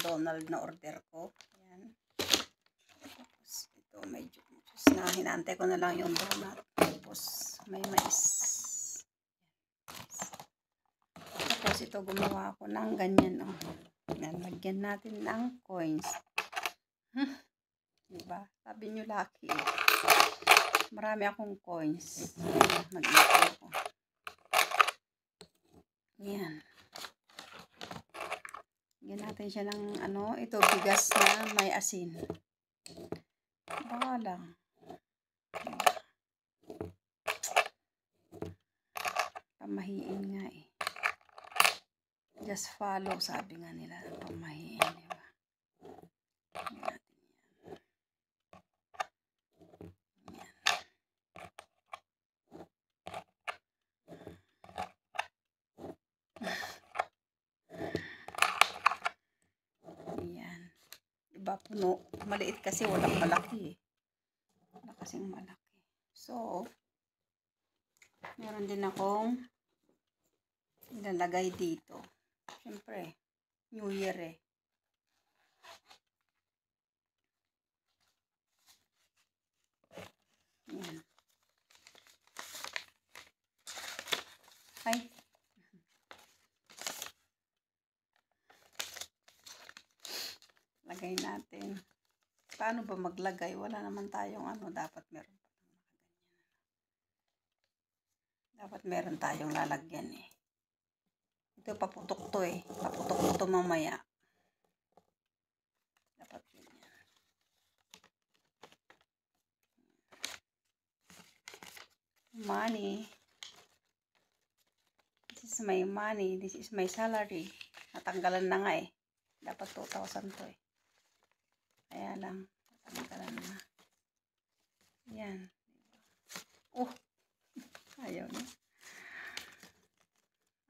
McDonald's na order ko. Ayan. Tapos ito may juice na. Hinantay ko na lang yung donut. Tapos may mais. Tapos ito gumawa ako ng ganyan. Oh. Ayan, lagyan natin ng coins. Diba? Sabi nyo lucky. Marami akong coins. Mag-ipon ako. Ayan. Lagyan natin siya ng ano, ito bigas na may asin. Baka lang. Pamahiin nga eh. Just follow, sabi nga nila. Pamahiin, diba? Lagyan natin yan. Diba puno? Maliit kasi walang malaki eh. Wala kasing malaki. So, meron din akong ilalagay dito. Siyempre, New Year eh. Yan. Ay. Lagay natin. Paano ba maglagay? Wala naman tayong ano. Dapat meron pa. Dapat meron tayong lalagyan eh. Ito paputok to eh. Paputok ko to mamaya. Dapat ganyan. Money. This is my money. This is my salary. Natanggalan na nga eh. Dapat 2,000 to eh. Kaya lang. Natanggalan na. Yan. Oh. Ayaw niya.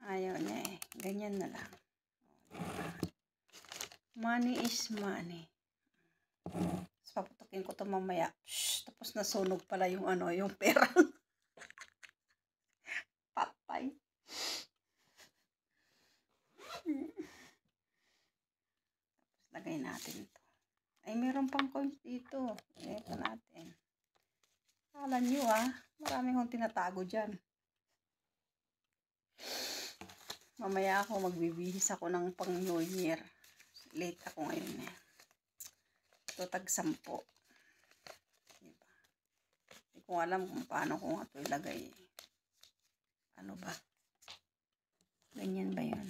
Ayaw niya eh. Ganyan na lang. Money is money. Tapos paputukin ko ito mamaya. Shhh, tapos nasunog pala yung ano, yung pera. Patay. Tapos lagay natin ito. Ay, meron pang coins dito. Ito natin. Kala nyo marami akong tinatago dyan. Mamaya ako magbibihis ako ng pang New Year. Late ako ngayon eh. Ito tag-10. Diba? Hindi ko alam kung paano ko nga ito ilagay. Ano ba? Ganyan ba yun?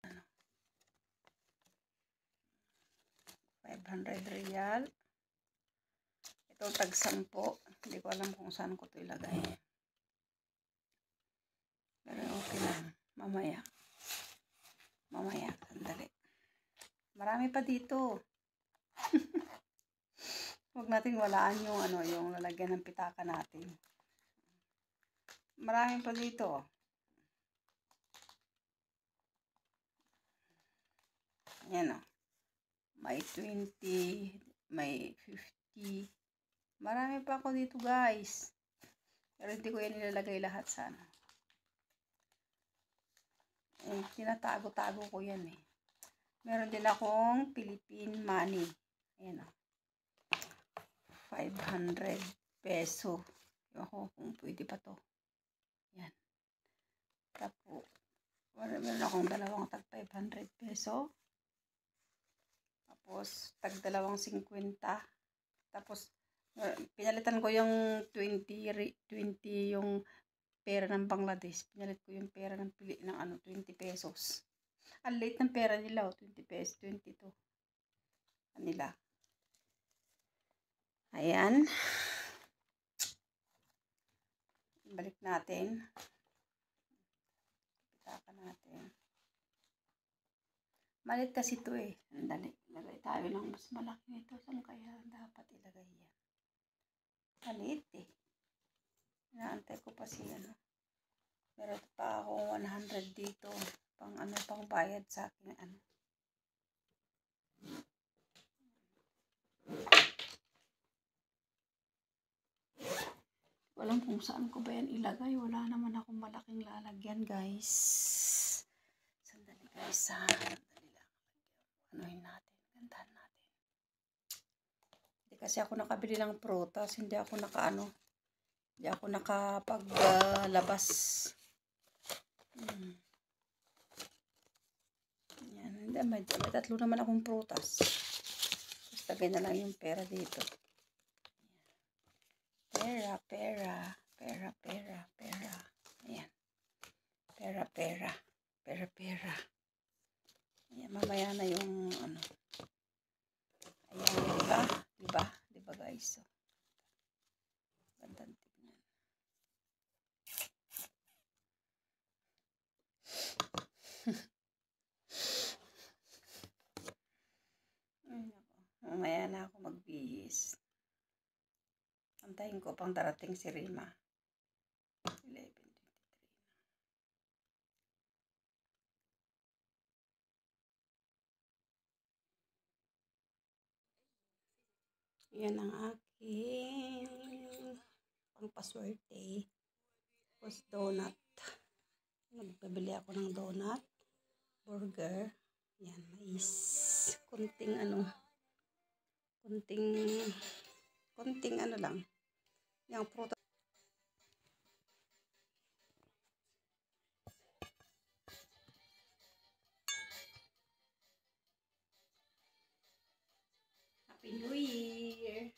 Ano? 500 real. Ito tag-10. Hindi ko alam kung saan ko ito ilagay. Pero okay lang. Mamaya. Mamaya. Sandali. Marami pa dito. Huwag natin walaan yung ano, yung lalagyan ng pitaka natin. Marami pa dito. Ayan o. May 20. May 50. Marami pa ako dito guys. Pero hindi ko yan nilalagay lahat sa ano. Eh, tinatago-tago ko yan eh. Meron din akong Philippine money. Ayan o. 500 peso. Ako kung pwede pa to. Yan. Tapos, meron akong dalawang tag 500 peso. Tapos, tag dalawang 50. Tapos, pinalitan ko yung 20 yung pera ng Bangladesh. Pinalit ko yung pera ng ano, 20 pesos. Ang late ng pera nila, 20 pesos, 22. Kanila. Ayan. Balik natin. Pitaka natin. Malit kasi ito eh. Sandali. Lagay tayo ng mas malaki nito. Saan kaya dapat ilagay yan? Malit eh. Inaantay ko pa si ano. Meron pa akong 100 dito. Pang ano, pang bayad sa akin ano. Walang kung saan ko ba yan ilagay. Wala naman akong malaking lalagyan guys. Sandali guys ha. Sandali lang. Dahan-dahan natin. Hindi kasi ako nakabili ng prutas. Hindi ako nakapaglabas. Yan. Hindi, may tatlo naman akong prutas. Tapos lagay na lang yung pera dito. Pera, pera, pera, pera, pera. Ayan. Pera, pera, pera, pera. Ayan, mamaya na yung ano. Ayan, diba? Diba? Diba guys? So, gandang tignan. Mamaya na ako magbihis. Antayin ko pang darating si Rima. 11:23. Yan ang aking pangpaswerte. Tapos donut. Nagbabili ako ng donut. Burger. Yan, mais. Kunting ano lang. Yung prutas. Happy New Year!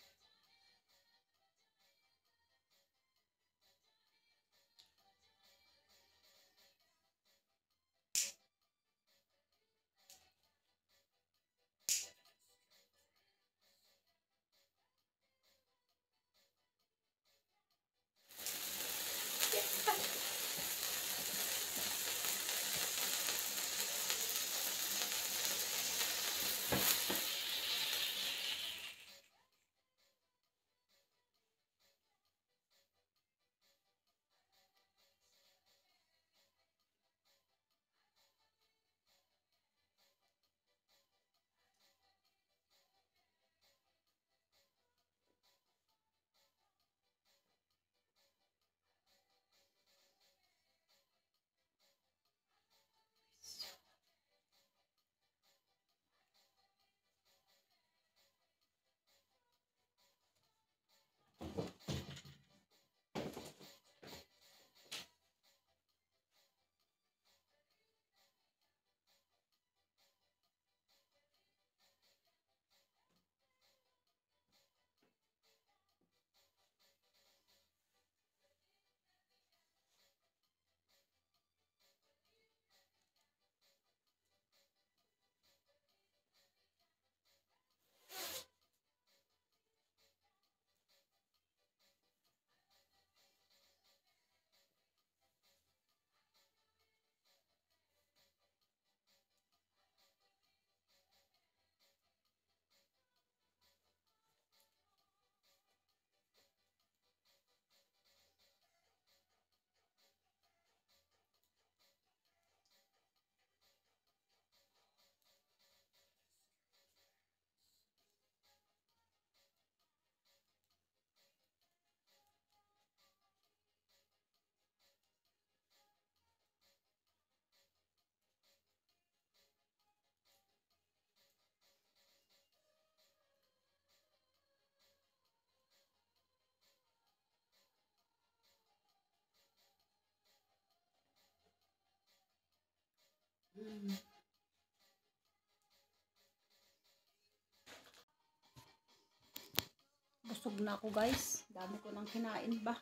Busog na ako guys. Dami ko nang kinain ba.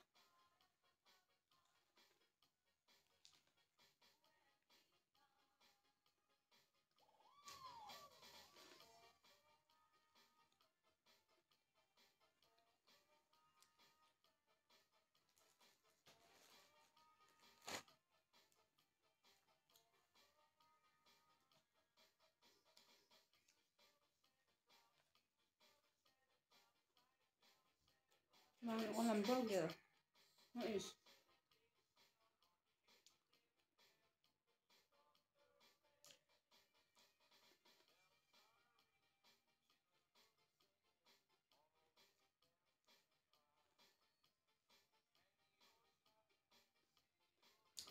Kumain ako ng burger. Mais.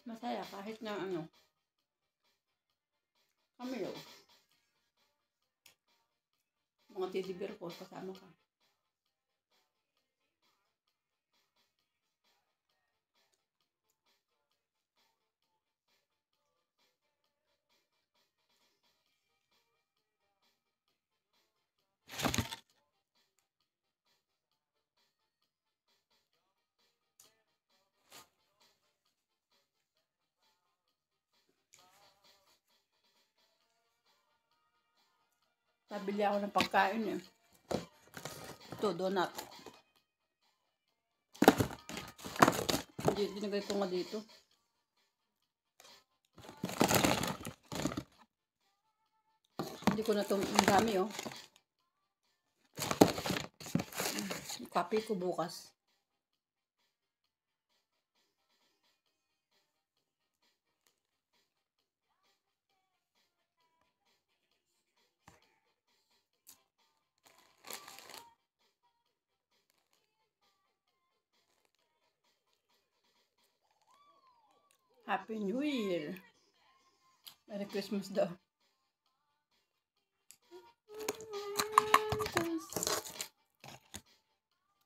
Masaya kahit na kamilo. mga teddy bear ko, kasama ka. Nabili ako ng pagkain eh. Ito, donut. Dinagay ko nga dito. Hindi ko na itong dami oh. Kape ko bukas. Happy New Year! Merry Christmas daw.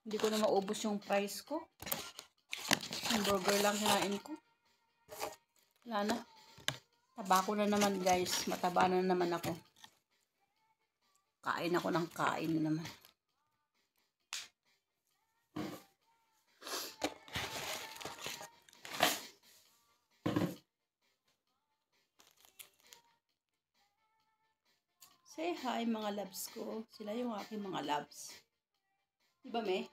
Hindi ko na maubos yung price ko. Yung burger lang kinain ko. Wala na. Taba ko na naman guys. Mataba na naman ako. Kain ako ng kain na naman. Say hi mga loves ko. Sila yung aking mga loves. Diba me?